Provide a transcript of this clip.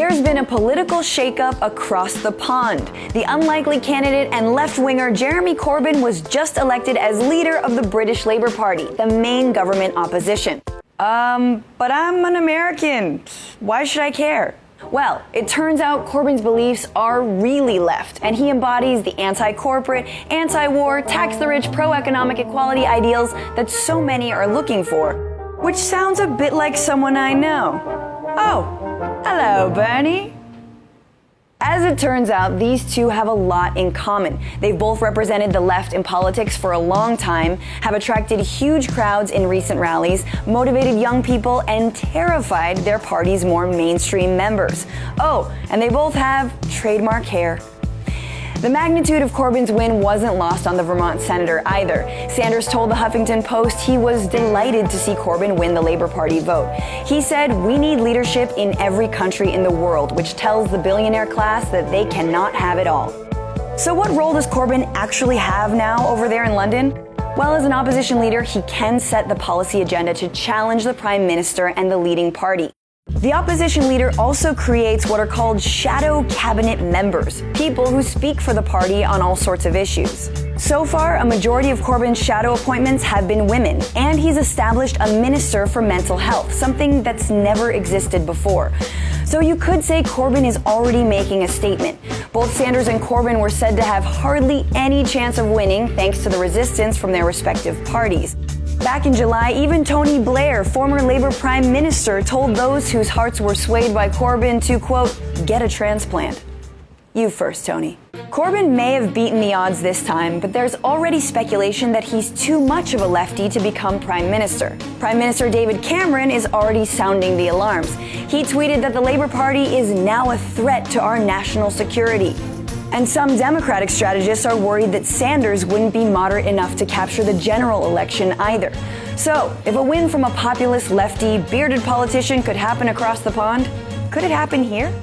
There's been a political shakeup across the pond. The unlikely candidate and left-winger Jeremy Corbyn was just elected as leader of the British Labour Party, the main government opposition. But I'm an American. Why should I care? Well, it turns out Corbyn's beliefs are really left, and he embodies the anti-corporate, anti-war, tax-the-rich, pro-economic equality ideals that so many are looking for. Which sounds a bit like someone I know. Oh, hello, Bernie. As it turns out, these two have a lot in common. They've both represented the left in politics for a long time, have attracted huge crowds in recent rallies, motivated young people, and terrified their party's more mainstream members. Oh, and they both have trademark hair. The magnitude of Corbyn's win wasn't lost on the Vermont senator either. Sanders told the Huffington Post he was delighted to see Corbyn win the Labour Party vote. He said, "We need leadership in every country in the world," which tells the billionaire class that they cannot have it all. So what role does Corbyn actually have now over there in London? Well, as an opposition leader, he can set the policy agenda to challenge the Prime Minister and the leading party. The opposition leader also creates what are called shadow cabinet members, people who speak for the party on all sorts of issues. So far, a majority of Corbyn's shadow appointments have been women, and he's established a minister for mental health, something that's never existed before. So you could say Corbyn is already making a statement. Both Sanders and Corbyn were said to have hardly any chance of winning thanks to the resistance from their respective parties. Back in July, even Tony Blair, former Labour Prime Minister, told those whose hearts were swayed by Corbyn to, quote, get a transplant. You first, Tony. Corbyn may have beaten the odds this time, but there's already speculation that he's too much of a lefty to become Prime Minister. Prime Minister David Cameron is already sounding the alarms. He tweeted that the Labour Party is now a threat to our national security. And some Democratic strategists are worried that Sanders wouldn't be moderate enough to capture the general election either. So, if a win from a populist lefty, bearded politician could happen across the pond, could it happen here?